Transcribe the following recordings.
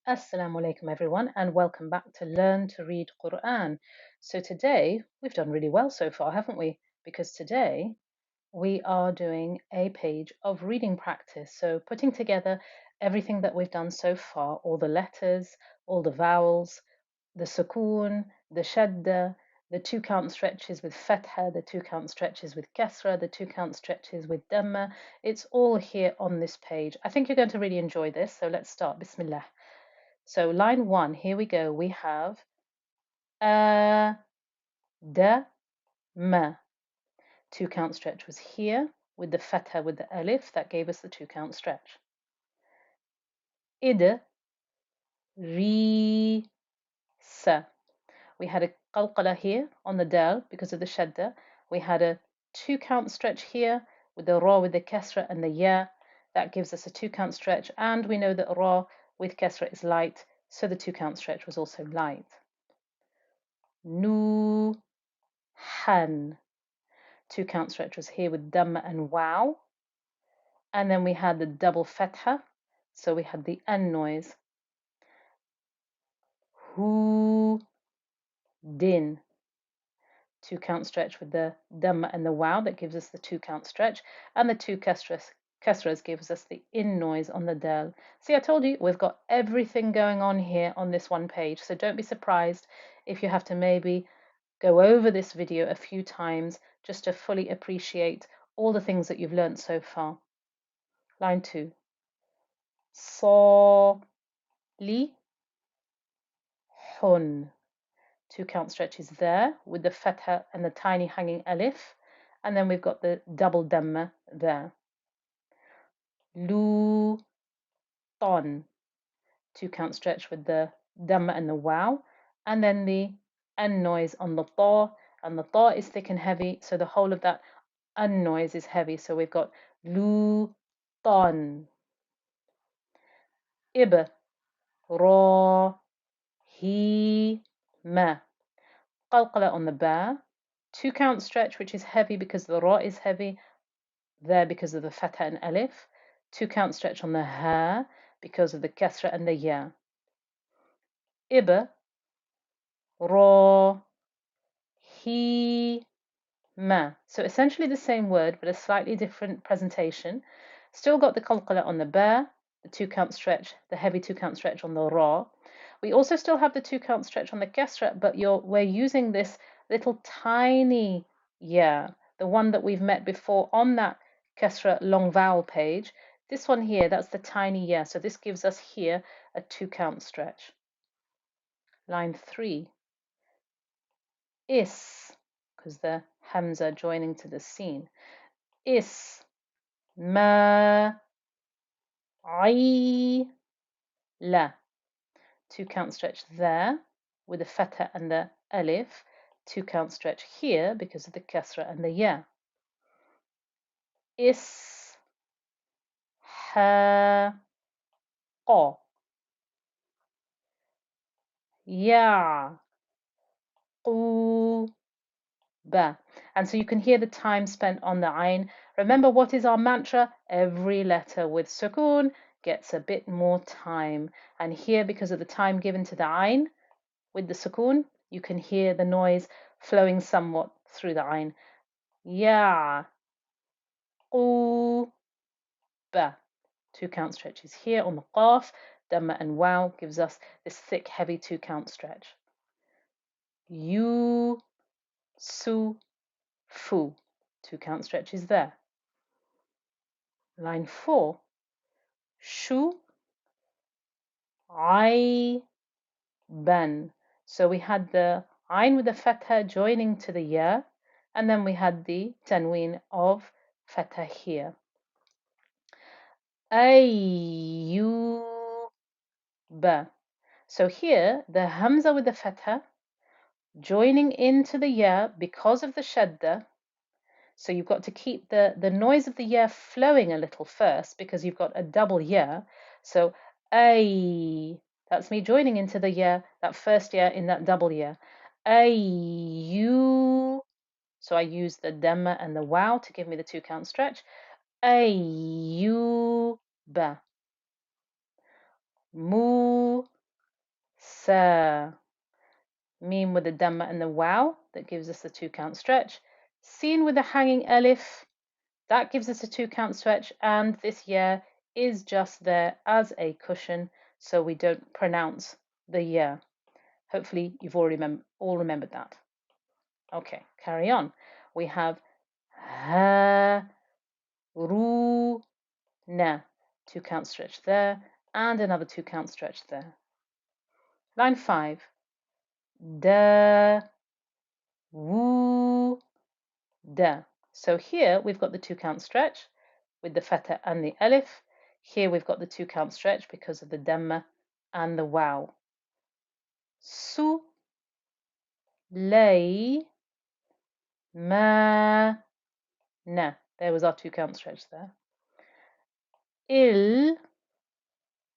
Assalamu alaikum everyone and welcome back to Learn to Read Quran. So today we've done really well so far, haven't we? Because today we are doing a page of reading practice. So putting together everything that we've done so far, all the letters, all the vowels, the sukoon, the shadda, the two count stretches with fatha, the two count stretches with kasra, the two count stretches with dhamma. It's all here on this page. I think you're going to really enjoy this. So let's start. Bismillah. So line 1, here we go. We have a, da, ma. Two count stretch was here with the fatha with the alif. That gave us the two count stretch. Id, ri, sa. We had a qalqala here on the dal because of the shadda. We had a two count stretch here with the ra with the kasra and the ya. That gives us a two count stretch, and we know that ra with kasra is light, so the two count stretch was also light. Nu, han. Two count stretch was here with dhamma and wow. And then we had the double fatha, so we had the n noise. Hu, din. Two count stretch with the dhamma and the wow, that gives us the two count stretch. And the two kasras gives us the in noise on the dal. See, I told you, we've got everything going on here on this one page, so don't be surprised if you have to maybe go over this video a few times just to fully appreciate all the things that you've learned so far. Line 2. So, li, hun. Two count stretches there with the fatha and the tiny hanging alif. And then we've got the double dhamma there. Lu, ton. Two count stretch with the dhamma and the wow. And then the n noise on the ta. And the ta is thick and heavy, so the whole of that n noise is heavy. So we've got lu, ton. Ib, ra, he, ma. Qalqala on the ba. Two count stretch, which is heavy because the ra is heavy there because of the fatha and alif. Two count stretch on the ha because of the kasra and the ya. Ib, ra, he, ma. So essentially the same word, but a slightly different presentation. Still got the qalqala on the ba, the two count stretch, the heavy two count stretch on the ra. We also still have the two count stretch on the kasra, but we're using this little tiny ya, the one that we've met before on that kasra long vowel page. This one here, that's the tiny ya. So this gives us here a two count stretch. Line 3. Is, because the hamza joining to the sin. Is, ma, I, la. Two count stretch there with the fatha and the alif. Two count stretch here because of the kasra and the ya. Is, ha, qa. Ya, qu, ba. And so you can hear the time spent on the ayn. Remember, what is our mantra? Every letter with sukoon gets a bit more time. And here, because of the time given to the ayn with the sukoon, you can hear the noise flowing somewhat through the ayn. Ya, qu, ba. Two count stretches here on the qaf. Dhamma and wow gives us this thick, heavy two count stretch. You, su, fu. Two count stretches there. Line 4. Shu, I, ban. So we had the ayn with the fatha joining to the ya, and then we had the tanween of fatha here. Ayyuba. So here, the hamza with the fatha joining into the ya because of the shadda. So you've got to keep the noise of the ya flowing a little first because you've got a double ya. So ay, that's me joining into the ya, that first ya in that double ya. Ayu. So I use the dhamma and the wow to give me the two count stretch. Ayyuba. Mu, sa. Mim with the dhamma and the wow, that gives us a 2-count stretch. Sin with the hanging alif, that gives us a 2-count stretch, and this ya is just there as a cushion, so we don't pronounce the ya. Hopefully you've all remembered that. Okay, carry on. We have ha, ru, na. 2-count stretch there, and another 2-count stretch there. Line 5. Da, wu, da. So here we've got the 2-count stretch with the fatha and the alif. Here we've got the 2-count stretch because of the dhamma and the wow. Su, lay, ma, na. There was our 2-count stretch there. Il,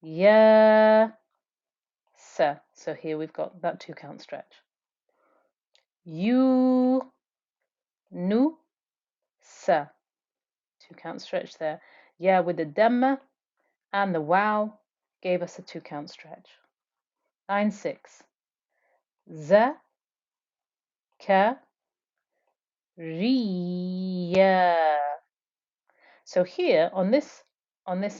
ya, sa. So here we've got that 2-count stretch. You, nu, sa. 2-count stretch there. Yeah, with the dhamma and the wow gave us a 2-count stretch. Line 6. Za, ka, riya. So here on this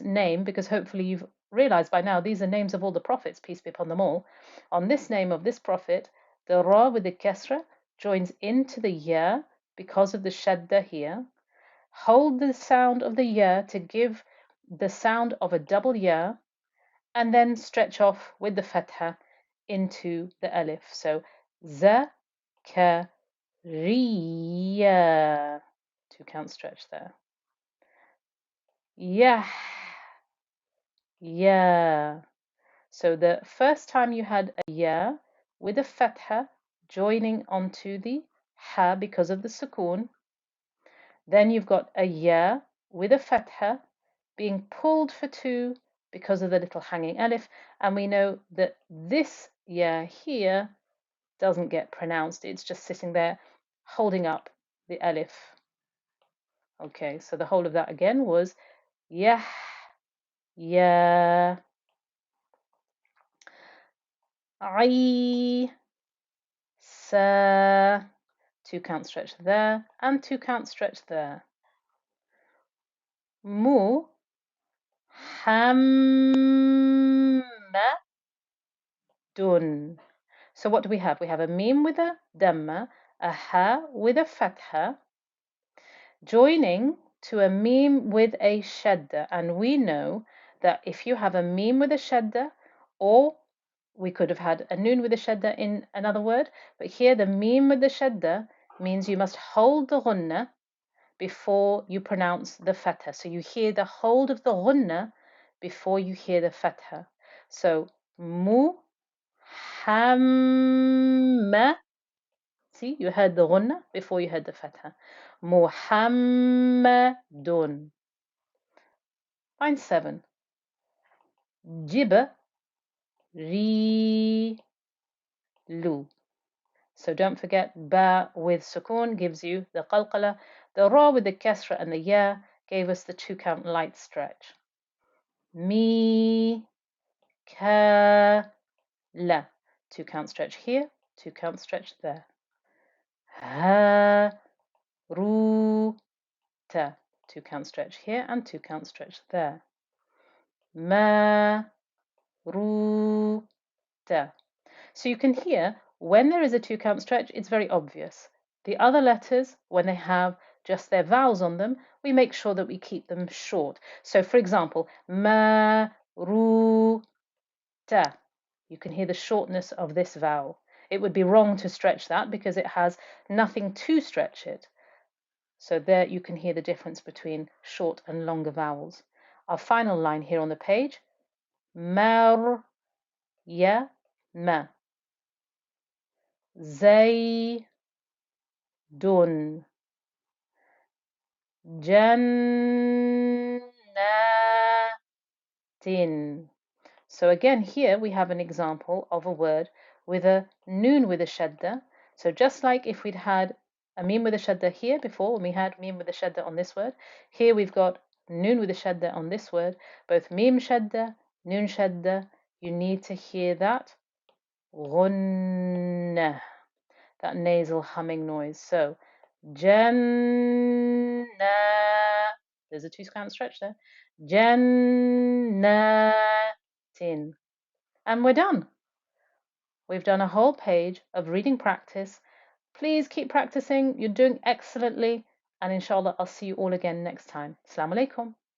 name, because hopefully you've realized by now these are names of all the prophets, peace be upon them all. On this name of this prophet, the ra with the kasra joins into the ya because of the shadda here. Hold the sound of the ya to give the sound of a double ya, and then stretch off with the fatha into the alif. So za, ka, riya. 2-count stretch there. Yeah, yeah. So the first time you had a ya with a fatha joining onto the ha because of the sukoon. Then you've got a ya with a fatha being pulled for 2 because of the little hanging alif. And we know that this ya here doesn't get pronounced. It's just sitting there holding up the alif. Okay, so the whole of that again was yah, ya, I, sa. 2-count stretch there and 2-count stretch there. Mu, ham, dun. So what do we have? We have a mim with a dhamma, a ha with a fatha, joining to a mim with a shadda. And we know that if you have a mim with a shadda, or we could have had a noon with a shadda in another word, but here the mim with the shadda means you must hold the ghunna before you pronounce the fatha. So you hear the hold of the ghunna before you hear the fatha. So mu, hamma. See, you heard the ghunna before you heard the fatha. Muhammadun. Line 7. Jib, ri, lu. So don't forget, ba with sukoon gives you the qalqala. The ra with the kasra and the ya gave us the 2-count light stretch. Mi, ka, la. 2-count stretch here, 2-count stretch there. Ha, ru, ta. 2-count stretch here and 2-count stretch there. Ma, ru, ta. So you can hear when there is a 2-count stretch, it's very obvious. The other letters, when they have just their vowels on them, we make sure that we keep them short. So for example, ma, ru, ta. You can hear the shortness of this vowel. It would be wrong to stretch that because it has nothing to stretch it. So there you can hear the difference between short and longer vowels. Our final line here on the page, mar, ya, ma. Zaydun, jannatin. So again, here we have an example of a word with a noon with a shadda. So just like if we'd had a mim with a shadda here before, when we had mim with a shadda on this word, here we've got noon with a shadda on this word, both mim shadda, noon shadda. You need to hear that غنة, that nasal humming noise. So Jannah, there's a 2-count stretch there. Jannatin. And we're done. We've done a whole page of reading practice. Please keep practicing. You're doing excellently. And inshallah, I'll see you all again next time. Assalamu alaikum.